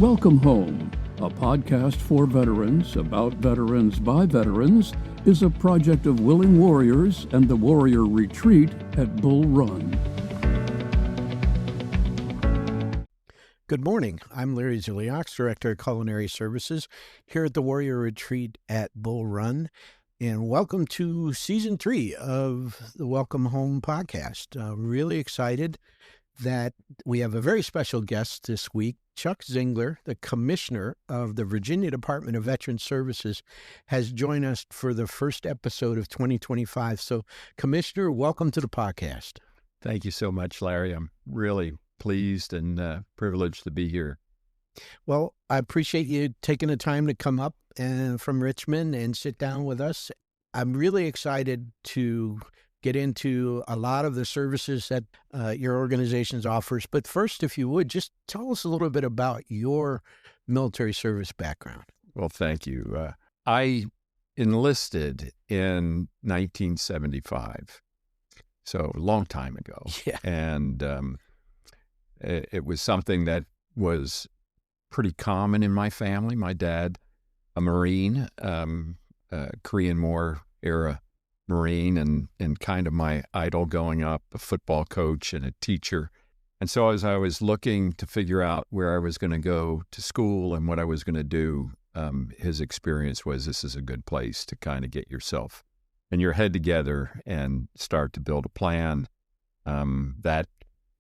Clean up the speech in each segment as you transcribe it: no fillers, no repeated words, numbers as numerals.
Welcome Home, a podcast for veterans, about veterans by veterans, is a project of Willing Warriors and the Warrior Retreat at Bull Run. Good morning. I'm Larry Ziliaks, Director of Culinary Services here at the Warrior Retreat at Bull Run. And welcome to Season 3 of the Welcome Home podcast. Really excited that we have a very special guest this week. Chuck Zingler, the Commissioner of the Virginia Department of Veterans Services, has joined us for the first episode of 2025. So, Commissioner, welcome to the podcast. Thank you so much, Larry. I'm really pleased and privileged to be here. Well, I appreciate you taking the time to come up from Richmond and sit down with us. I'm really excited to get into a lot of the services that your organization offers. But first, if you would, just tell us a little bit about your military service background. Well, thank you. I enlisted in 1975, so a long time ago. Yeah. And it was something that was pretty common in my family. My dad, a Marine, Korean War era Marine, and kind of my idol going up, a football coach and a teacher. And so as I was looking to figure out where I was going to go to school and what I was going to do, his experience was this is a good place to kind of get yourself and your head together and start to build a plan. That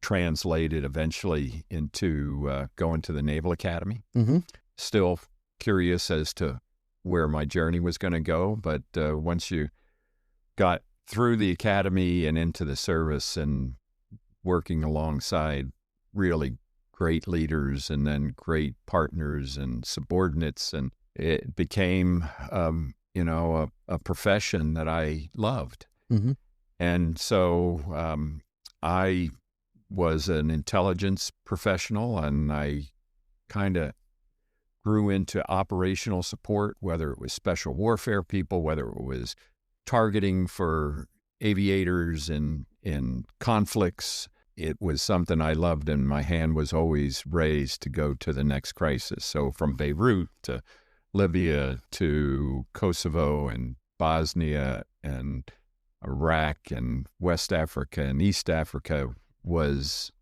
translated eventually into going to the Naval Academy. Mm-hmm. Still curious as to where my journey was going to go, but once you got through the academy and into the service and working alongside really great leaders and then great partners and subordinates, and it became, a profession that I loved. Mm-hmm. And so I was an intelligence professional, and I kind of grew into operational support, whether it was special warfare people, whether it was targeting for aviators in conflicts. It was something I loved, and my hand was always raised to go to the next crisis. So from Beirut to Libya to Kosovo and Bosnia and Iraq and West Africa and East Africa was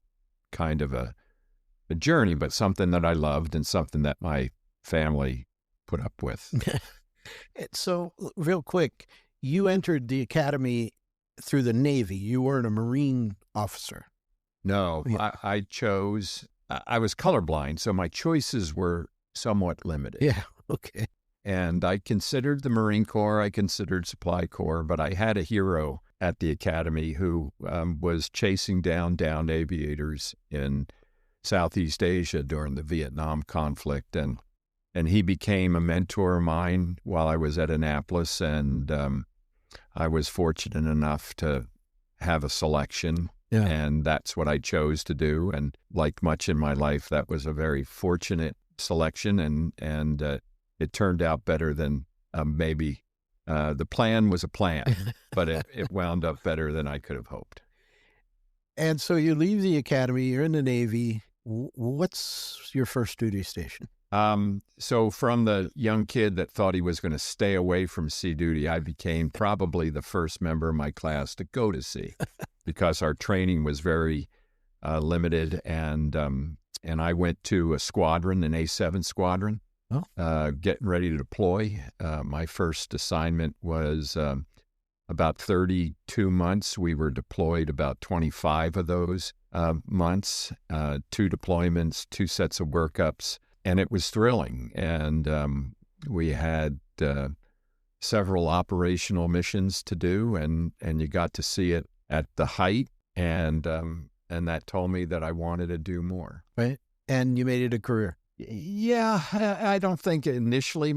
kind of a journey, but something that I loved and something that my family put up with. So, real quick, you entered the academy through the Navy. You weren't a Marine officer. No, Yeah. I chose, I was colorblind, so my choices were somewhat limited. Yeah, okay. And I considered the Marine Corps, I considered Supply Corps, but I had a hero at the academy who was chasing down downed aviators in Southeast Asia during the Vietnam conflict. And he became a mentor of mine while I was at Annapolis, and I was fortunate enough to have a selection, and that's what I chose to do. And like much in my life, that was a very fortunate selection, and it turned out better than maybe the plan was a plan, but it wound up better than I could have hoped. And so you leave the academy, you're in the Navy. What's your first duty station? So from the young kid that thought he was going to stay away from sea duty, I became probably the first member of my class to go to sea because our training was very limited. And I went to a squadron, an A7 squadron, getting ready to deploy. My first assignment was about 32 months. We were deployed about 25 of those months, 2 deployments, 2 sets of workups. And it was thrilling, and we had several operational missions to do, and you got to see it at the height, and that told me that I wanted to do more. Right, and you made it a career. Yeah, I don't think initially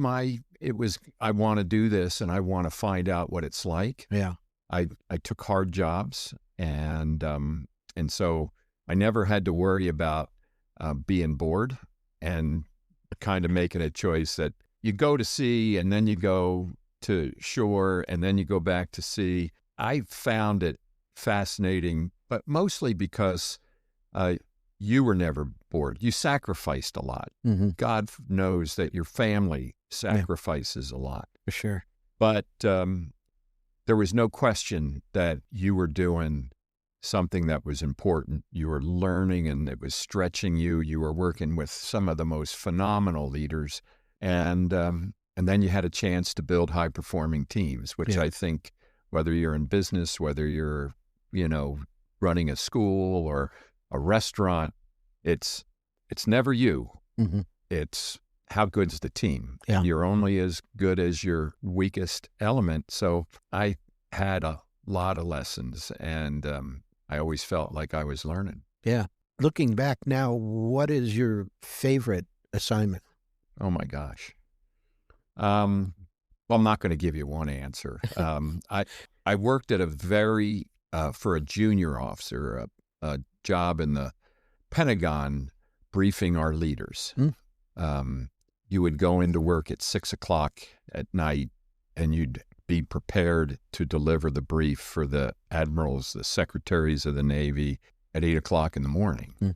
it was I want to do this and I want to find out what it's like. Yeah, I took hard jobs, and so I never had to worry about being bored. And kind of making a choice that you go to sea and then you go to shore and then you go back to sea. I found it fascinating, but mostly because you were never board. You sacrificed a lot. Mm-hmm. God knows that your family sacrifices a lot. For sure. But there was no question that you were doing something that was important. You were learning, and it was stretching you. You were working with some of the most phenomenal leaders. And then you had a chance to build high-performing teams, which I think, whether you're in business, whether you're, running a school or a restaurant, it's never you. Mm-hmm. It's how good's the team. Yeah. You're only as good as your weakest element. So I had a lot of lessons, and I always felt like I was learning. Yeah. Looking back now, what is your favorite assignment? Oh my gosh. Well, I'm not going to give you one answer. I worked at for a junior officer, a job in the Pentagon, briefing our leaders. You would go into work at 6:00 at night, and you'd be prepared to deliver the brief for the admirals, the secretaries of the Navy, at 8:00 in the morning.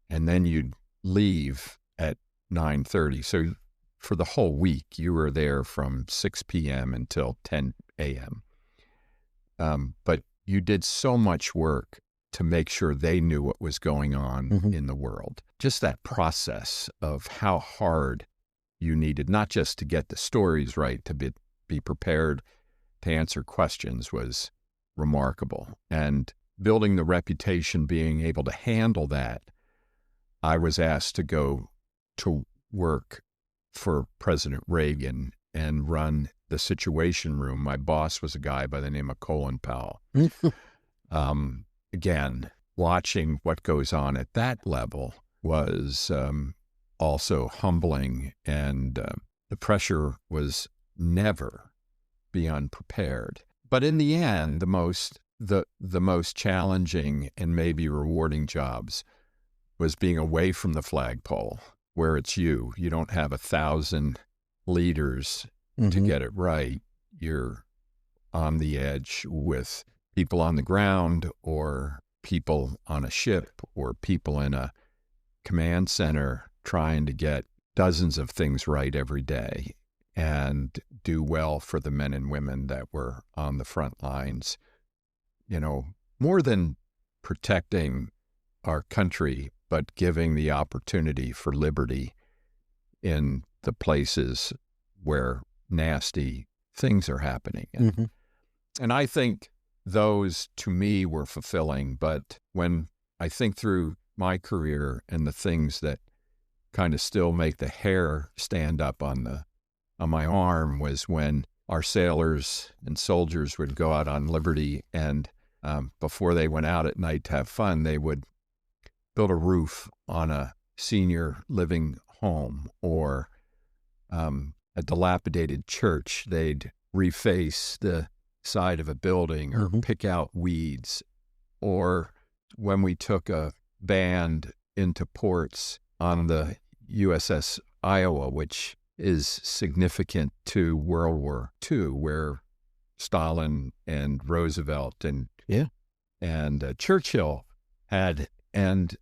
And then you'd leave at 9:30. So for the whole week, you were there from 6 p.m. until 10 a.m. But you did so much work to make sure they knew what was going on in the world. Just that process of how hard you needed, not just to get the stories right, to be prepared to answer questions, was remarkable. And building the reputation, being able to handle that, I was asked to go to work for President Reagan and run the Situation Room. My boss was a guy by the name of Colin Powell. Again, watching what goes on at that level was also humbling, and the pressure was never be unprepared. But in the end, the most challenging and maybe rewarding jobs was being away from the flagpole, where it's you. You don't have 1,000 leaders to get it right. You're on the edge with people on the ground, or people on a ship, or people in a command center trying to get dozens of things right every day and do well for the men and women that were on the front lines. More than protecting our country, but giving the opportunity for liberty in the places where nasty things are happening. And I think those, to me, were fulfilling. But when I think through my career and the things that kind of still make the hair stand up on my arm, was when our sailors and soldiers would go out on liberty, and before they went out at night to have fun, they would build a roof on a senior living home or a dilapidated church. They'd reface the side of a building or pick out weeds. Or when we took a band into ports on the USS Iowa, which is significant to World War II, where Stalin and Roosevelt and Churchill had, and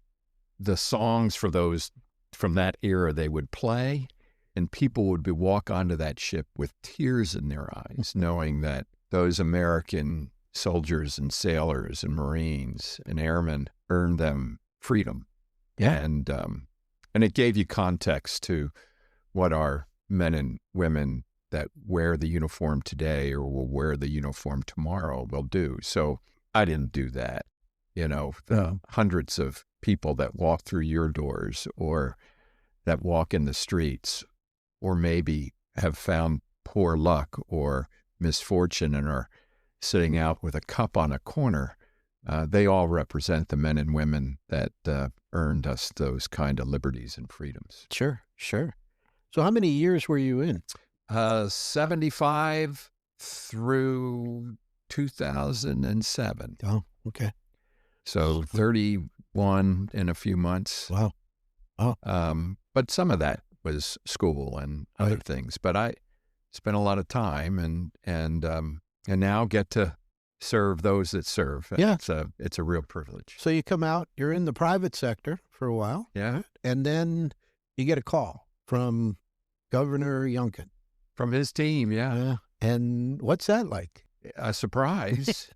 the songs for those from that era, they would play, and people would walk onto that ship with tears in their eyes, knowing that those American soldiers and sailors and Marines and airmen earned them freedom. And it gave you context to what our men and women that wear the uniform today or will wear the uniform tomorrow will do. So I didn't do that. The hundreds of people that walk through your doors, or that walk in the streets, or maybe have found poor luck or misfortune and are sitting out with a cup on a corner, they all represent the men and women that earned us those kind of liberties and freedoms. Sure. So how many years were you in? 75 through 2007. Oh, okay. So 31 in a few months. Wow. Oh. But some of that was school and other things. But I spent a lot of time and now get to serve those that serve. Yeah. It's a real privilege. So you come out, you're in the private sector for a while. Yeah. And then you get a call from Governor Youngkin. From his team, yeah. And what's that like? A surprise.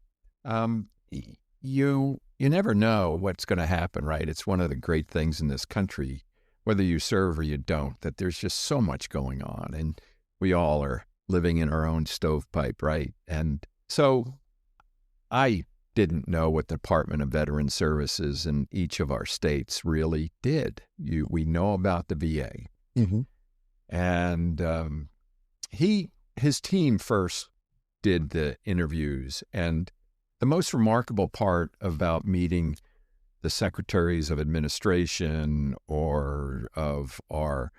You never know what's going to happen, right? It's one of the great things in this country, whether you serve or you don't, that there's just so much going on, and we all are living in our own stovepipe, right? And so I didn't know what the Department of Veteran Services in each of our states really did. We know about the VA. Mm-hmm. And his team first did the interviews, and the most remarkable part about meeting the secretaries of administration or of our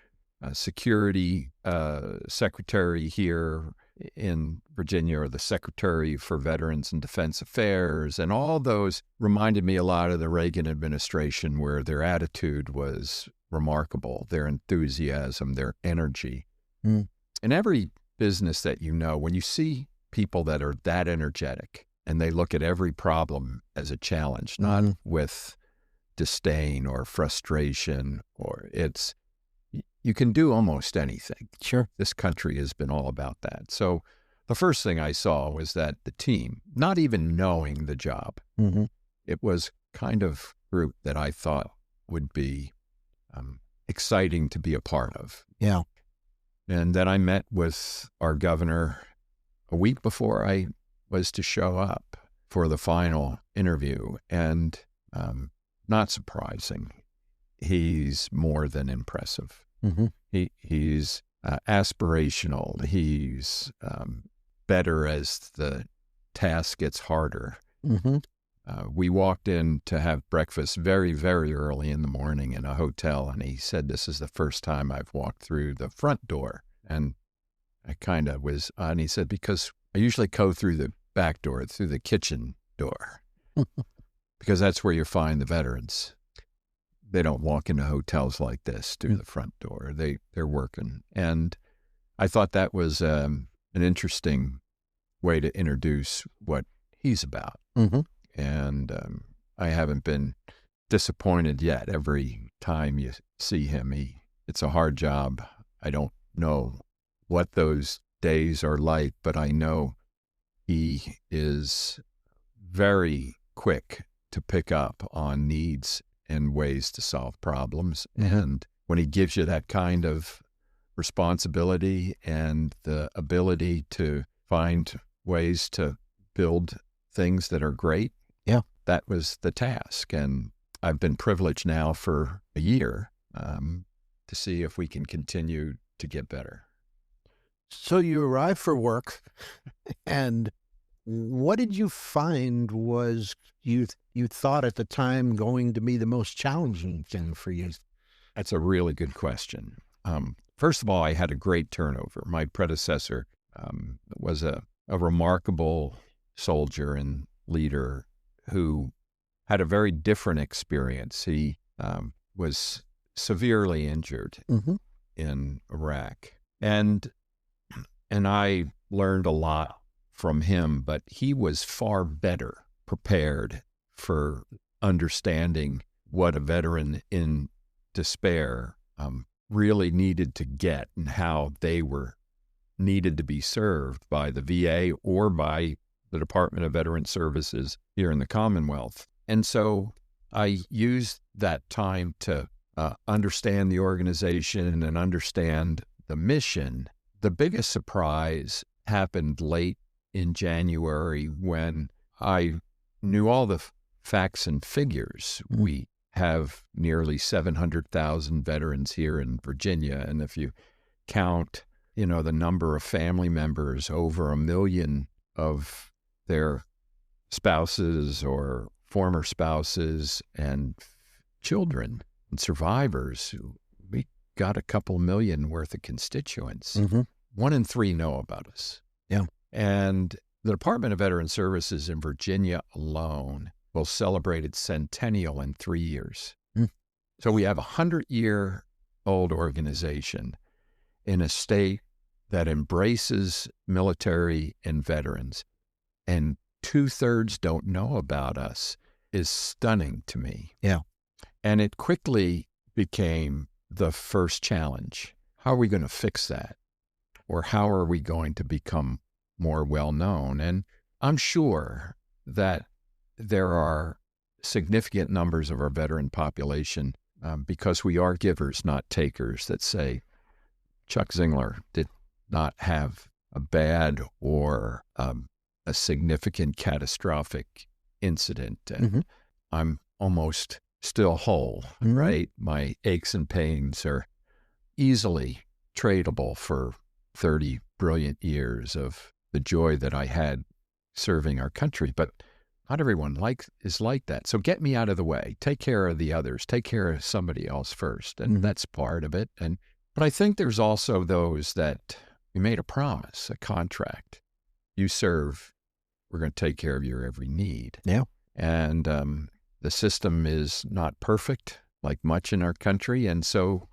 security secretary here in Virginia, or the secretary for Veterans and Defense Affairs, and all those reminded me a lot of the Reagan administration, where their attitude was remarkable, their enthusiasm, their energy. Mm. In every business that you know, when you see people that are that energetic and they look at every problem as a challenge, not with disdain or frustration, or you can do almost anything. Sure. This country has been all about that. So the first thing I saw was that the team, not even knowing the job, it was kind of group that I thought would be exciting to be a part of. Yeah. And then I met with our governor a week before I was to show up for the final interview. And not surprising, he's more than impressive. Mm-hmm. He's aspirational. He's better as the task gets harder. Mm-hmm. We walked in to have breakfast very, very early in the morning in a hotel, and he said, "This is the first time I've walked through the front door." And I kind of was, and he said, "Because I usually go through the back door, through the kitchen door, because that's where you find the veterans. They don't walk into hotels like this through the front door. They're working." And I thought that was an interesting way to introduce what he's about. Mm-hmm. And I haven't been disappointed yet. Every time you see him, it's a hard job. I don't know what those days are like, but I know he is very quick to pick up on needs and ways to solve problems. Mm-hmm. And when he gives you that kind of responsibility and the ability to find ways to build things that are great, that was the task. And I've been privileged now for a year to see if we can continue to get better. So you arrived for work, and what did you find was you thought at the time going to be the most challenging thing for you? That's a really good question. First of all, I had a great turnover. My predecessor was a remarkable soldier and leader who had a very different experience. He was severely injured in Iraq. And I learned a lot from him, but he was far better prepared for understanding what a veteran in despair really needed to get and how they were needed to be served by the VA or by the Department of Veteran Services here in the Commonwealth. And so I used that time to understand the organization and understand the mission. The biggest surprise happened late in January when I knew all the facts and figures. We have nearly 700,000 veterans here in Virginia. And if you count, the number of family members, over 1 million of their spouses or former spouses and children and survivors, we got a couple million worth of constituents. 1 in 3 know about us. Yeah. And the Department of Veteran Services in Virginia alone will celebrate its centennial in 3 years. So we have a 100-year-old organization in a state that embraces military and veterans, and 2/3 don't know about us is stunning to me. Yeah. And it quickly became the first challenge. How are we going to fix that? Or how are we going to become more well-known? And I'm sure that there are significant numbers of our veteran population, because we are givers, not takers, that say Chuck Zingler did not have a bad or a significant catastrophic incident. And I'm almost still whole, right? My aches and pains are easily tradable for 30 brilliant years of the joy that I had serving our country. But not everyone is like that. So get me out of the way. Take care of the others. Take care of somebody else first. And that's part of it. But I think there's also those that we made a promise, a contract. You serve, we're going to take care of your every need. Yeah. And the system is not perfect, like much in our country. And so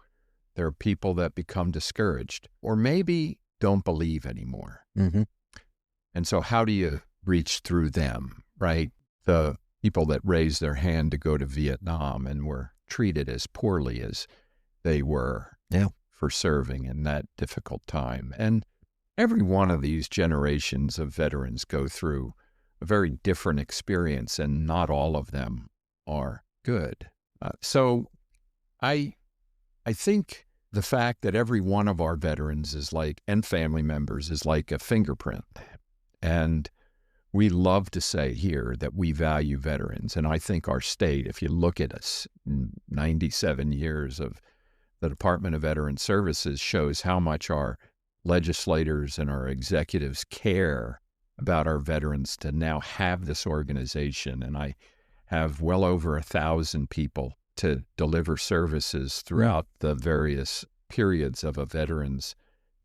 there are people that become discouraged or maybe don't believe anymore. And so how do you reach through them, right? The people that raised their hand to go to Vietnam and were treated as poorly as they were for serving in that difficult time. And every one of these generations of veterans go through a very different experience, and not all of them are good. So I think the fact that every one of our veterans and family members is like a fingerprint. And we love to say here that we value veterans. And I think our state, if you look at us, 97 years of the Department of Veteran Services shows how much our legislators and our executives care about our veterans to now have this organization. And I have well over 1,000 people to deliver services throughout the various periods of a veteran's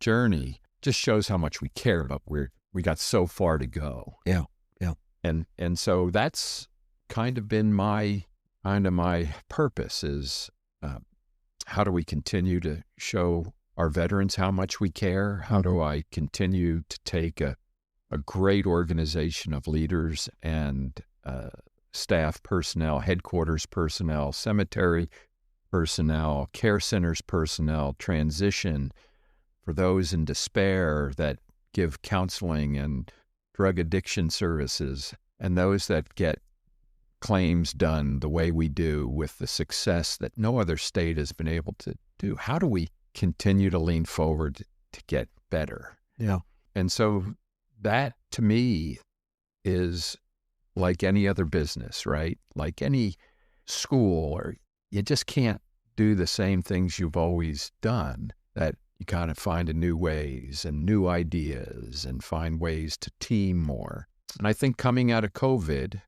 journey. Just shows how much we care, but we got so far to go. Yeah. And so that's kind of been my purpose is how do we continue to show our veterans how much we care? How do I continue to take a great organization of leaders and staff personnel, headquarters personnel, cemetery personnel, care centers personnel, transition for those in despair that give counseling and drug addiction services, and those that get claims done the way we do with the success that no other state has been able to do. How do we continue to lean forward to get better? Yeah. And so that, to me, is like any other business, right? Like any school, or you just can't do the same things you've always done, that you kind of find new ways and new ideas and find ways to team more. And I think coming out of COVID,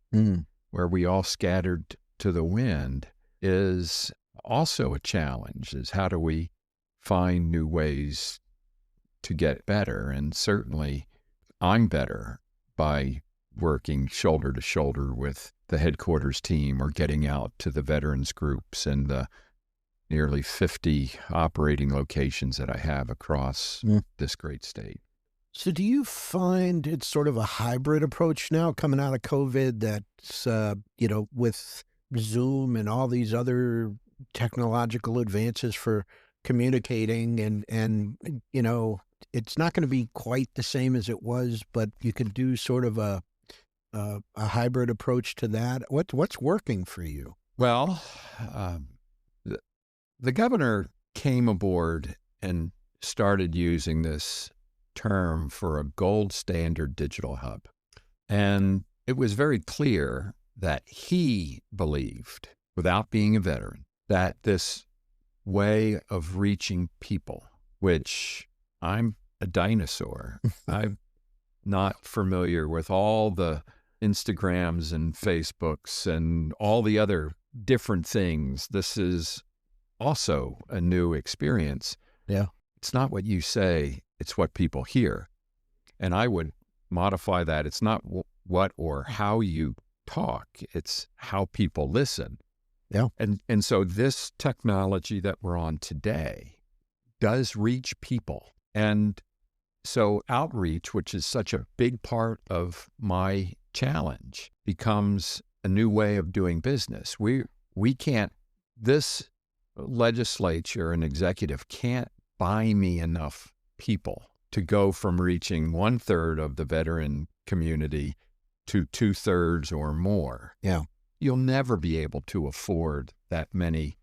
where we all scattered to the wind, is also a challenge, is how do we find new ways to get better? And certainly I'm better by working shoulder to shoulder with the headquarters team or getting out to the veterans groups and the nearly 50 operating locations that I have across this great state. So do you find it's sort of a hybrid approach now coming out of COVID that's, with Zoom and all these other technological advances for communicating and it's not going to be quite the same as it was, but you could do sort of a hybrid approach to that. What's working for you? Well, the governor came aboard and started using this term for a gold standard digital hub. And it was very clear that he believed, without being a veteran, that this way of reaching people, which I'm a dinosaur. I'm not familiar with all the Instagrams and Facebooks and all the other different things. This is also a new experience. Yeah. It's not what you say, it's what people hear. And I would modify that. It's not what or how you talk, it's how people listen. Yeah. And so this technology that we're on today does reach people. And so outreach, which is such a big part of my challenge becomes a new way of doing business. We can't, this legislature and executive can't buy me enough people to go from reaching 1/3 of the veteran community to 2/3 or more. Yeah. You'll never be able to afford that many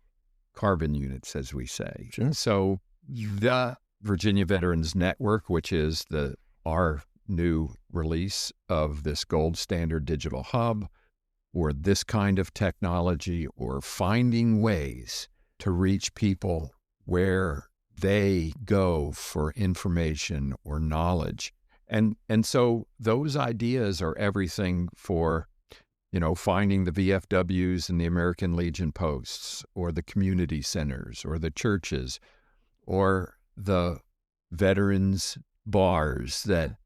carbon units, as we say. Sure. So the Virginia Veterans Network, which is our new release of this gold standard digital hub, or this kind of technology, or finding ways to reach people where they go for information or knowledge. And so those ideas are everything for, finding the VFWs and the American Legion posts, or the community centers, or the churches, or the veterans bars that,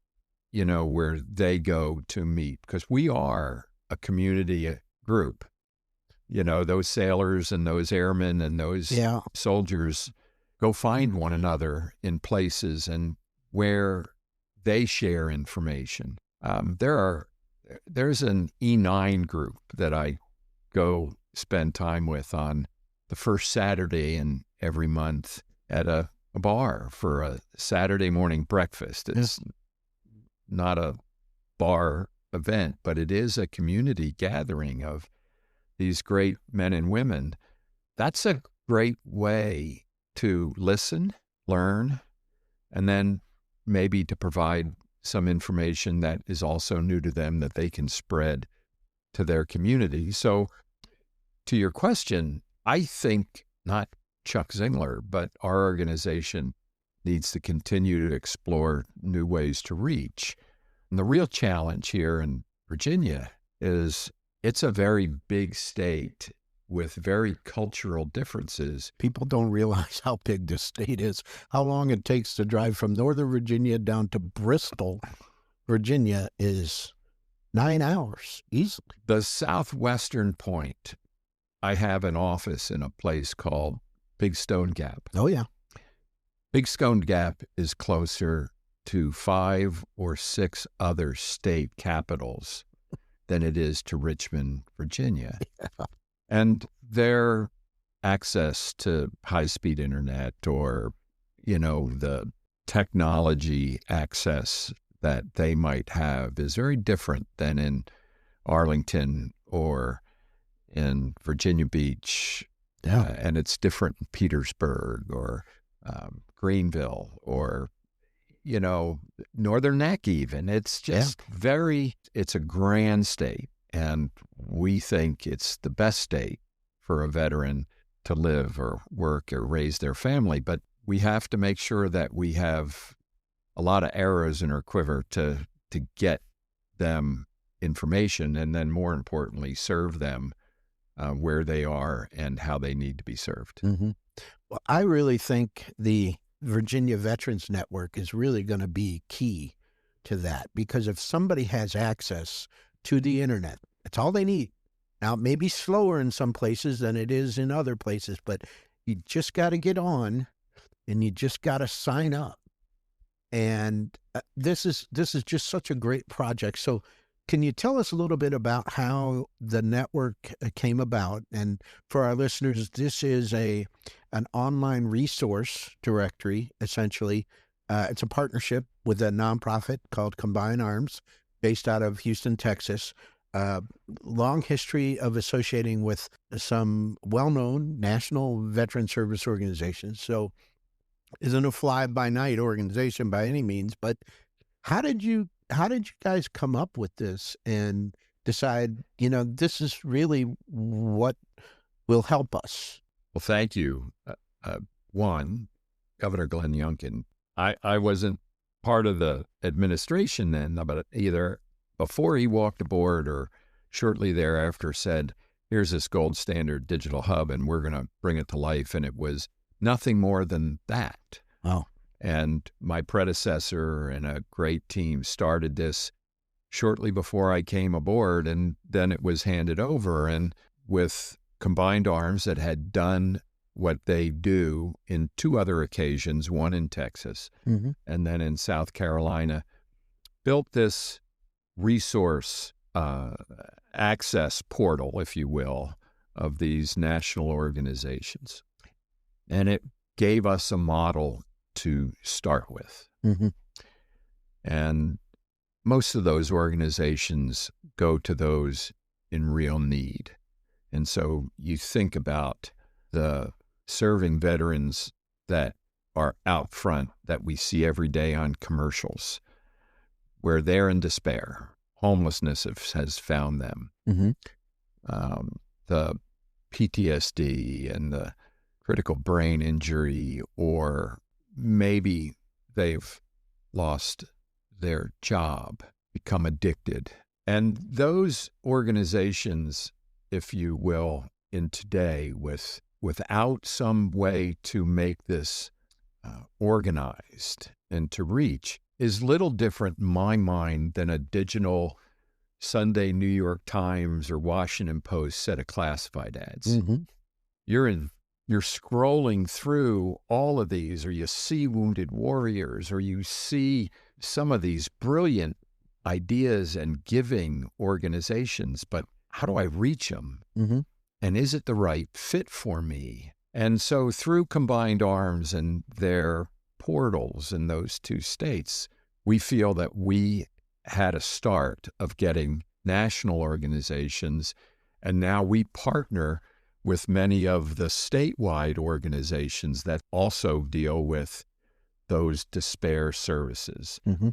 where they go to meet. Because we are a community group. Those sailors and those airmen and those soldiers go find one another in places and where they share information. There's an E9 group that I go spend time with on the first Saturday in every month at a bar for a Saturday morning breakfast. It's not a bar event, but it is a community gathering of these great men and women. That's a great way to listen, learn, and then maybe to provide some information that is also new to them that they can spread to their community. So to your question, I think not Chuck Zingler, but our organization needs to continue to explore new ways to reach. And the real challenge here in Virginia is it's a very big state with very cultural differences. People don't realize how big this state is, how long it takes to drive from Northern Virginia down to Bristol, Virginia is 9 hours easily. The southwestern point, I have an office in a place called Big Stone Gap. Oh, yeah. Big Stone Gap is closer to 5 or 6 other state capitals than it is to Richmond, Virginia. Yeah. And their access to high-speed internet, or, the technology access that they might have is very different than in Arlington or in Virginia Beach. Yeah. And it's different in Petersburg or Greenville or, Northern Neck even. It's just it's a grand state. And we think it's the best state for a veteran to live or work or raise their family. But we have to make sure that we have a lot of arrows in our quiver to get them information, and then more importantly, serve them where they are and how they need to be served. Mm-hmm. Well, I really think the Virginia Veterans Network is really going to be key to that, because if somebody has access to the internet, that's all they need. Now, it may be slower in some places than it is in other places, but you just got to get on and you just got to sign up. And this is just such a great project. So can you tell us a little bit about how the network came about? And for our listeners, this is an online resource directory, essentially. It's a partnership with a nonprofit called Combine Arms, based out of Houston, Texas. Long history of associating with some well-known national veteran service organizations. So isn't a fly-by-night organization by any means, but how did you guys come up with this and decide, this is really what will help us? Well, thank you. One, Governor Glenn Youngkin. I wasn't part of the administration then, but either before he walked aboard or shortly thereafter said, here's this gold standard digital hub and we're going to bring it to life. And it was nothing more than that. Wow. And my predecessor and a great team started this shortly before I came aboard, and then it was handed over. And with Combined Arms that had done what they do in 2 other occasions, one in Texas and then in South Carolina, built this resource access portal, if you will, of these national organizations. And it gave us a model to start with. Mm-hmm. And most of those organizations go to those in real need. And so you think about the serving veterans that are out front that we see every day on commercials, where they're in despair. Homelessness has found them. Mm-hmm. The PTSD and the critical brain injury, or maybe they've lost their job, become addicted. And those organizations, if you will, in today, without some way to make this organized and to reach, is little different in my mind than a digital Sunday New York Times or Washington Post set of classified ads. Mm-hmm. You're scrolling through all of these, or you see Wounded Warriors, or you see some of these brilliant ideas and giving organizations, but how do I reach them? Mm-hmm. And is it the right fit for me? And so through Combined Arms and their portals in those two states, we feel that we had a start of getting national organizations, and now we partner with many of the statewide organizations that also deal with those despair services. Mm-hmm.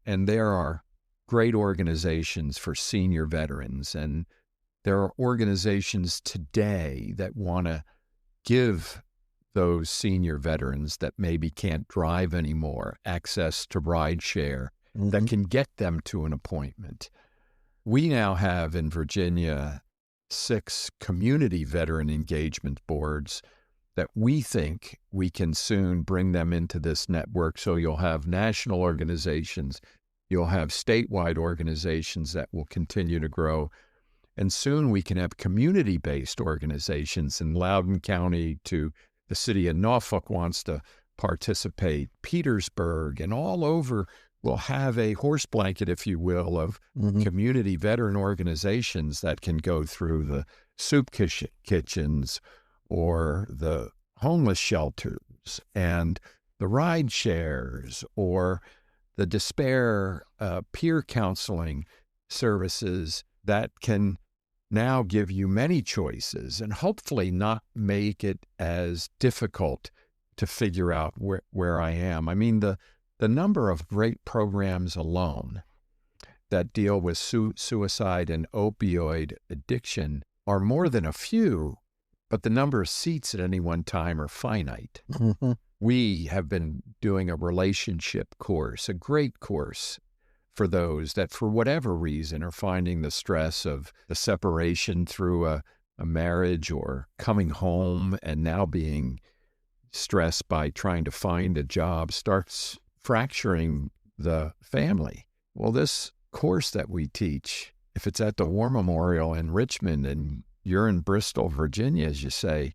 And there are great organizations for senior veterans, and there are organizations today that want to give those senior veterans that maybe can't drive anymore access to ride share that can get them to an appointment. We now have in Virginia 6 community veteran engagement boards that we think we can soon bring them into this network. So you'll have national organizations, you'll have statewide organizations that will continue to grow. And soon we can have community-based organizations in Loudoun County, to the city of Norfolk wants to participate, Petersburg, and all over. We'll have a horse blanket, if you will, of community veteran organizations that can go through the soup kitchens or the homeless shelters and the ride shares or the despair peer counseling services that can now give you many choices and hopefully not make it as difficult to figure out where I am. I mean, the number of great programs alone that deal with suicide and opioid addiction are more than a few, but the number of seats at any one time are finite. Mm-hmm. We have been doing a relationship course, a great course for those that for whatever reason are finding the stress of the separation through a marriage or coming home and now being stressed by trying to find a job starts fracturing the family. Well, this course that we teach, if it's at the War Memorial in Richmond and you're in Bristol, Virginia, as you say,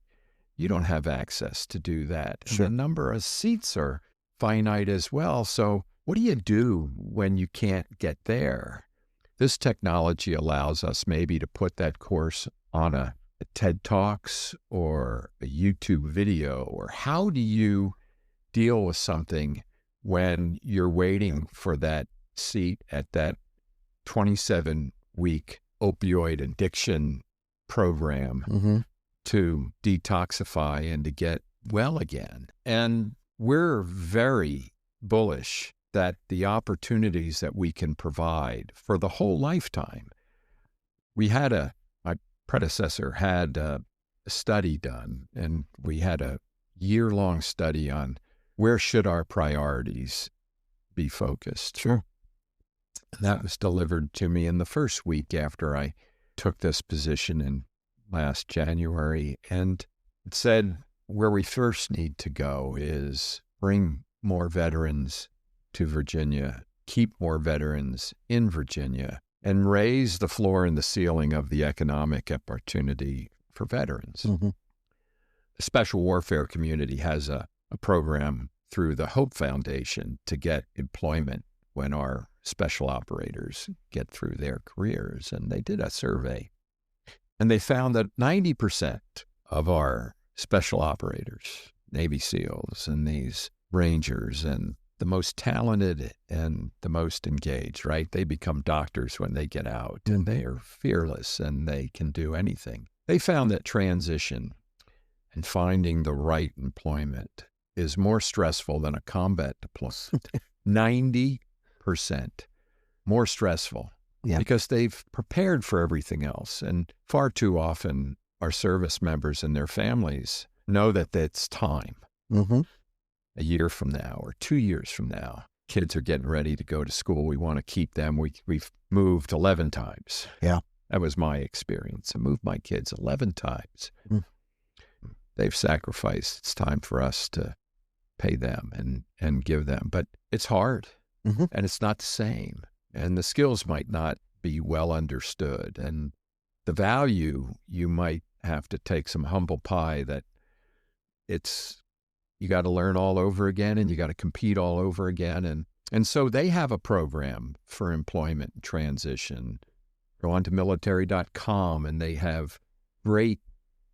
you don't have access to do that. Sure. And the number of seats are finite as well. So what do you do when you can't get there? This technology allows us maybe to put that course on a TED Talks or a YouTube video, or how do you deal with something when you're waiting for that seat at that 27-week opioid addiction program to detoxify and to get well again? And we're very bullish that the opportunities that we can provide for the whole lifetime. My predecessor had a study done, and we had a year-long study on where should our priorities be focused. Sure. And that was delivered to me in the first week after I took this position in last January. And it said where we first need to go is bring more veterans to Virginia, keep more veterans in Virginia, and raise the floor and the ceiling of the economic opportunity for veterans. Mm-hmm. The special warfare community has a program through the Hope Foundation to get employment when our special operators get through their careers. And they did a survey, and they found that 90% of our special operators, Navy SEALs and these Rangers, and the most talented and the most engaged, right? They become doctors when they get out, and they are fearless and they can do anything. They found that transition and finding the right employment is more stressful than a combat deployment. 90% more stressful, because they've prepared for everything else. And far too often, our service members and their families know that it's time. A year from now or 2 years from now, kids are getting ready to go to school. We want to keep them. We've moved 11 times. Yeah. That was my experience. I moved my kids 11 times. They've sacrificed. It's time for us to pay them and give them. But it's hard, and it's not the same. And the skills might not be well understood. And the value, you might have to take some humble pie that you got to learn all over again, and you got to compete all over again. And so they have a program for employment transition. Go on to military.com, and they have great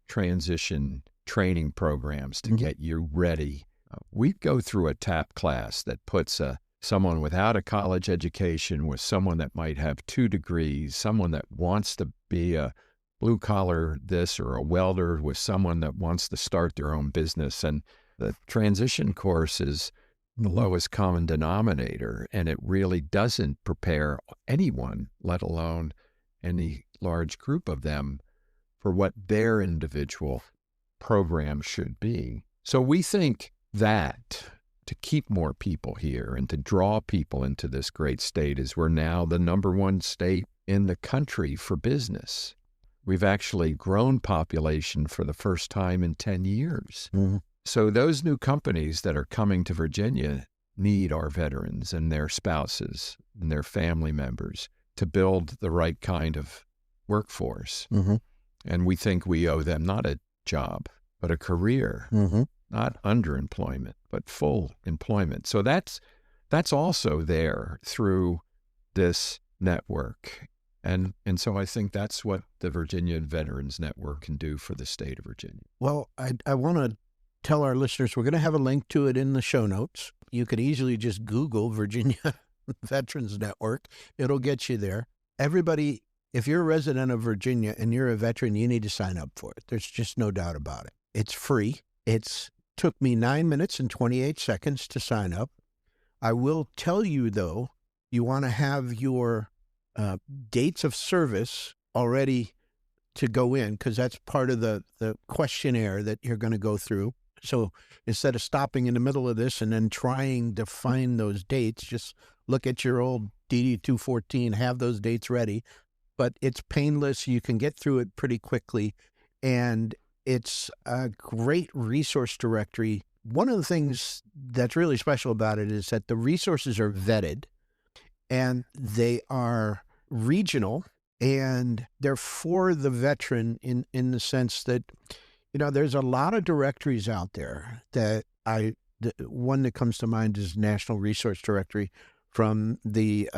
transition training programs to get you ready. We go through a TAP class that puts someone without a college education with someone that might have 2 degrees, someone that wants to be a blue-collar this or a welder with someone that wants to start their own business. And the transition course is the lowest common denominator, and it really doesn't prepare anyone, let alone any large group of them, for what their individual program should be. So we think that to keep more people here and to draw people into this great state is we're now the #1 state in the country for business. We've actually grown population for the first time in 10 years. So those new companies that are coming to Virginia need our veterans and their spouses and their family members to build the right kind of workforce. And we think we owe them not a job, but a career, not underemployment, but full employment. So that's also there through this network. And so I think that's what the Virginia Veterans Network can do for the state of Virginia. Well, I want to tell our listeners we're going to have a link to it in the show notes. You could easily just Google Virginia Veterans Network. It'll get you there. Everybody, if you're a resident of Virginia and you're a veteran, you need to sign up for it. There's just no doubt about it. It's free. It's took me 9 minutes and 28 seconds to sign up. I will tell you, though, you want to have your dates of service already to go in, because that's part of the questionnaire that you're going to go through. So instead of stopping in the middle of this and then trying to find those dates, just look at your old DD-214, have those dates ready. But it's painless. You can get through it pretty quickly. And it's a great resource directory. One of the things that's really special about it is that the resources are vetted and they are regional, and they're for the veteran in the sense that, there's a lot of directories out there that the one that comes to mind is National Resource Directory from the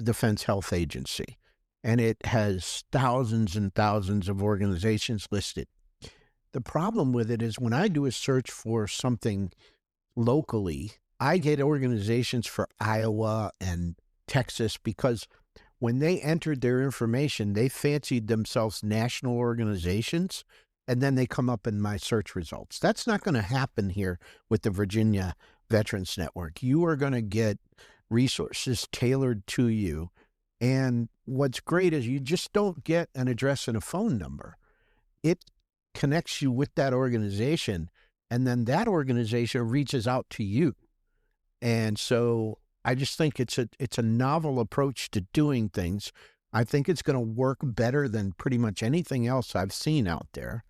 Defense Health Agency. And it has thousands and thousands of organizations listed. The problem with it is when I do a search for something locally, I get organizations for Iowa and Texas because when they entered their information, they fancied themselves national organizations, and then they come up in my search results. That's not going to happen here with the Virginia Veterans Network. You are going to get resources tailored to you. And what's great is you just don't get an address and a phone number. It connects you with that organization, and then that organization reaches out to you. And so I just think it's a novel approach to doing things. I think it's going to work better than pretty much anything else I've seen out there.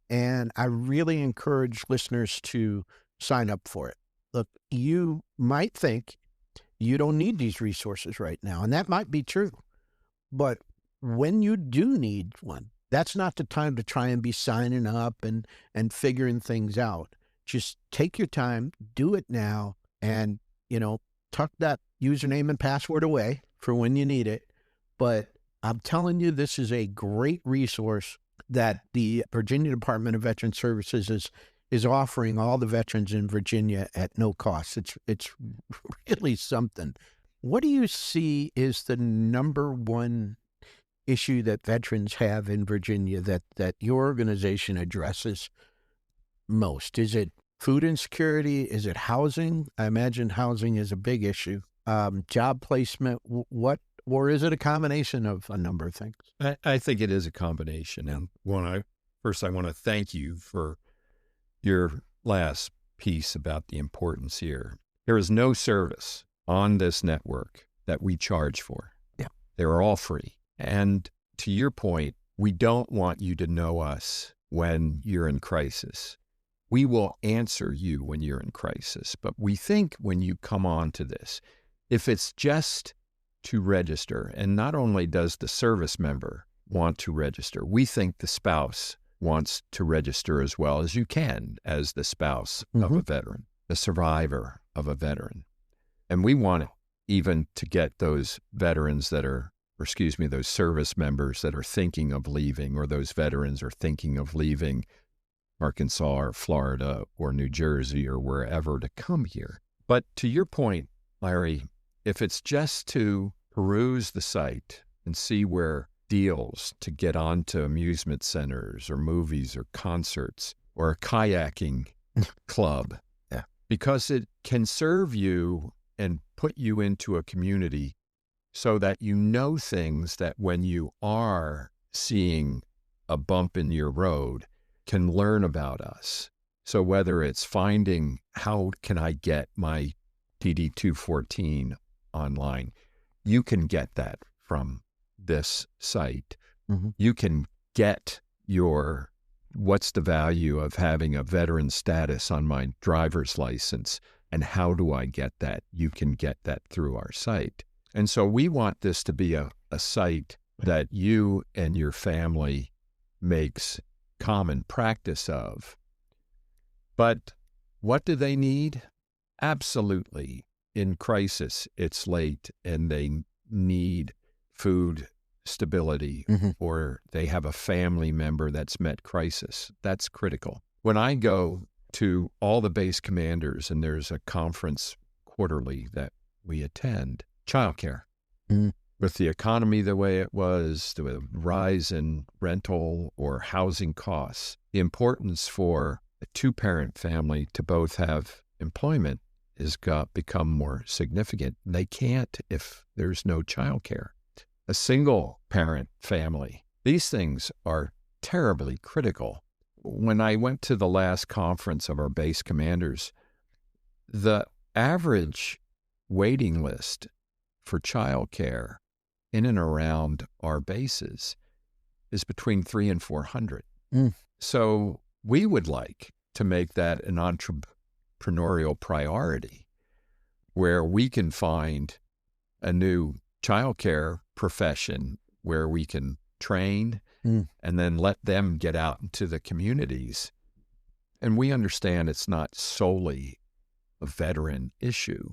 And I really encourage listeners to sign up for it. Look, you might think you don't need these resources right now, and that might be true. But when you do need one, that's not the time to try and be signing up and figuring things out. Just take your time, do it now, and, tuck that username and password away for when you need it. But I'm telling you, this is a great resource that the Virginia Department of Veteran Services is offering all the veterans in Virginia at no cost. It's really something. What do you see is the number one issue that veterans have in Virginia that your organization addresses most? Is it food insecurity? Is it housing? I imagine housing is a big issue. Job placement, or is it a combination of a number of things? I think it is a combination. And first I want to thank you for your last piece about the importance here. There is no service on this network that we charge for. Yeah. They're all free. And to your point, we don't want you to know us when you're in crisis. We will answer you when you're in crisis. But we think when you come on to this, if it's just to register, and not only does the service member want to register, we think the spouse wants to register as well as you can as the spouse of a veteran, the survivor of a veteran. And we want even to get those veterans those service members that are thinking of leaving, or those veterans are thinking of leaving Arkansas or Florida or New Jersey or wherever to come here. But to your point, Larry, if it's just to peruse the site and see where deals to get onto amusement centers or movies or concerts or a kayaking club, because it can serve you and put you into a community so that you know things that when you are seeing a bump in your road, can learn about us. So whether it's finding how can I get my DD-214 online, you can get that from this site. You can get what's the value of having a veteran status on my driver's license, and how do I get that? You can get that through our site. And so we want this to be a site that you and your family makes common practice of. But what do they need? Absolutely. In crisis, it's late and they need food stability, or they have a family member that's met crisis. That's critical. When I go to all the base commanders, and there's a conference quarterly that we attend, childcare. With the economy the way it was, the rise in rental or housing costs, the importance for a two-parent family to both have employment has become more significant. They can't if there's no childcare. A single-parent family, these things are terribly critical. When I went to the last conference of our base commanders, the average waiting list for childcare in and around our bases is between 300 and 400. So we would like to make that an entrepreneurial priority, where we can find a new childcare profession where we can train and then let them get out into the communities. And we understand it's not solely a veteran issue.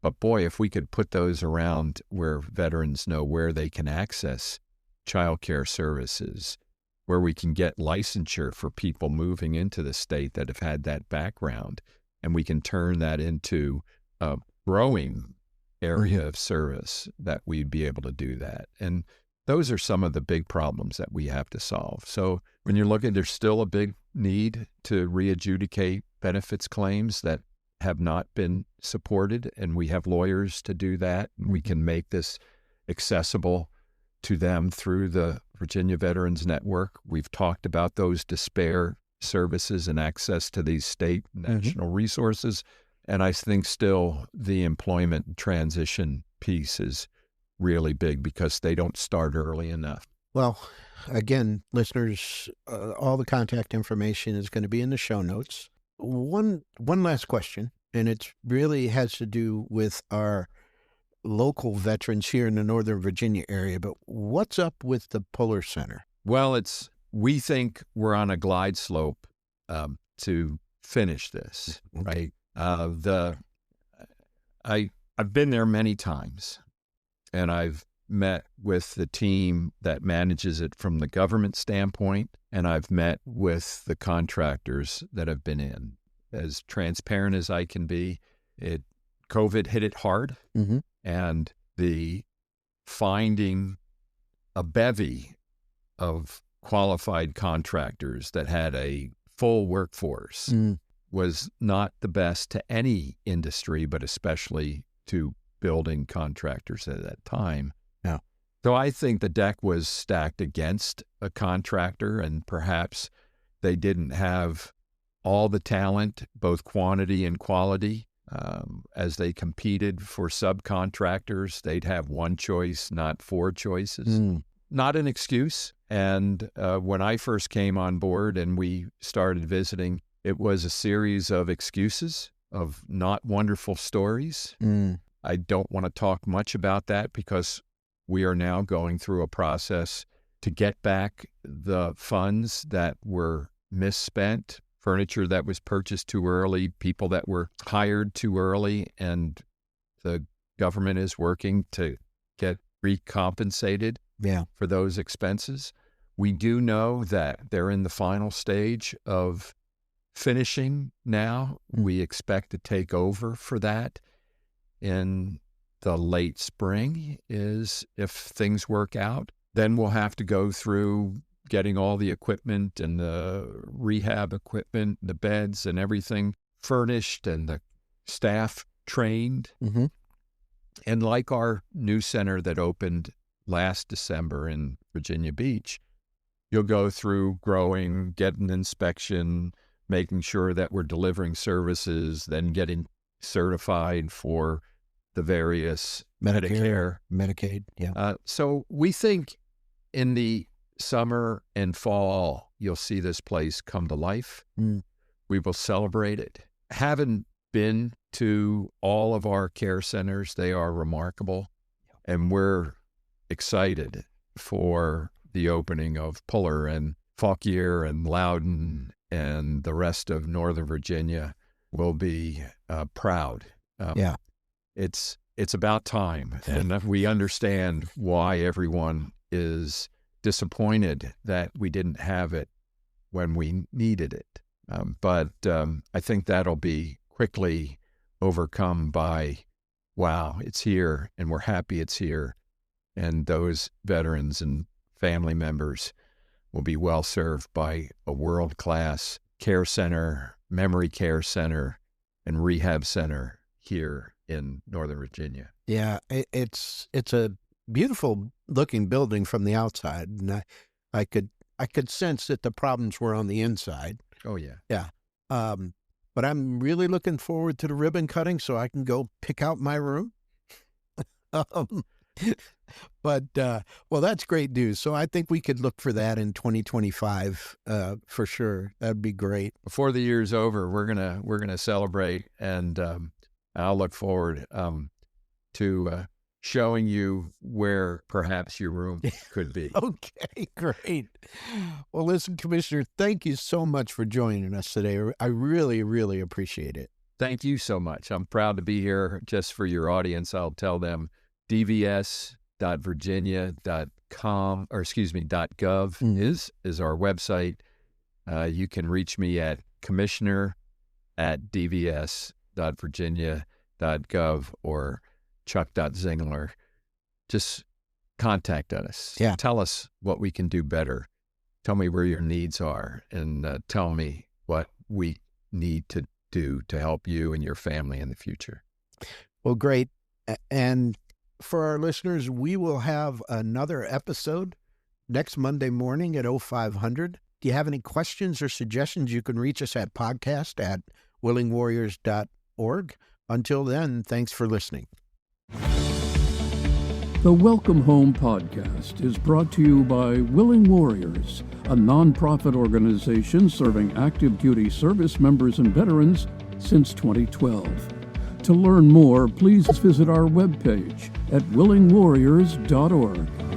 But boy, if we could put those around where veterans know where they can access childcare services, where we can get licensure for people moving into the state that have had that background, and we can turn that into a growing area of service, that we'd be able to do that. And those are some of the big problems that we have to solve. So when you're looking, there's still a big need to re-adjudicate benefits claims that have not been supported, and we have lawyers to do that. We can make this accessible to them through the Virginia Veterans Network. We've talked about those despair services and access to these state national resources. And I think still the employment transition piece is really big, because they don't start early enough. Well, again, listeners, all the contact information is going to be in the show notes. One last question, and it really has to do with our local veterans here in the Northern Virginia area, but what's up with the Puller Center? Well, we think we're on a glide slope to finish this, right? I I've been there many times, and I've met with the team that manages it from the government standpoint, and I've met with the contractors that have been in. As transparent as I can be, COVID hit it hard, and the finding a bevy of qualified contractors that had a full workforce was not the best to any industry, but especially to building contractors at that time. Yeah. So I think the deck was stacked against a contractor, and perhaps they didn't have all the talent, both quantity and quality. As they competed for subcontractors, they'd have one choice, not four choices. Not an excuse. And when I first came on board and we started visiting, it was a series of excuses, of not wonderful stories. I don't want to talk much about that because we are now going through a process to get back the funds that were misspent, furniture that was purchased too early, people that were hired too early, and the government is working to get recompensated for those expenses. We do know that they're in the final stage of finishing now. We expect to take over for that in the late spring, is if things work out. Then we'll have to go through getting all the equipment and the rehab equipment, the beds and everything furnished and the staff trained. And like our new center that opened last December in Virginia Beach, you'll go through growing, get an inspection, making sure that we're delivering services, then getting certified for the various Medicare, Medicaid. So we think in the summer and fall, you'll see this place come to life. We will celebrate it. Haven't been to all of our care centers. They are remarkable. And we're excited for the opening of Puller and Fauquier and Loudoun, and the rest of Northern Virginia will be proud. It's about time. And we understand why everyone is disappointed that we didn't have it when we needed it. But I think that'll be quickly overcome by, wow, it's here, and we're happy it's here. And those veterans and family members will be well served by a world-class care center, memory care center, and rehab center here in Northern Virginia. Yeah, it's a beautiful looking building from the outside, and I could sense that the problems were on the inside. Oh yeah. Yeah. But I'm really looking forward to the ribbon cutting so I can go pick out my room. But well, that's great news. So I think we could look for that in 2025 for sure. That'd be great. Before the year's over, we're gonna celebrate, and I'll look forward to showing you where perhaps your room could be. Okay, great. Well, listen, Commissioner, thank you so much for joining us today. I really, really appreciate it. Thank you so much. I'm proud to be here. Just for your audience, I'll tell them dvs.virginia.com, or .gov is our website. You can reach me at commissioner@dvs.virginia.gov or Chuck.Zingler. Just contact us. Yeah. Tell us what we can do better. Tell me where your needs are, and tell me what we need to do to help you and your family in the future. Well, great. And for our listeners, we will have another episode next Monday morning at 0500. Do you have any questions or suggestions? You can reach us at podcast@willingwarriors.org. Until then, thanks for listening. The Welcome Home podcast is brought to you by Willing Warriors, a nonprofit organization serving active duty service members and veterans since 2012. To learn more, please visit our webpage at willingwarriors.org.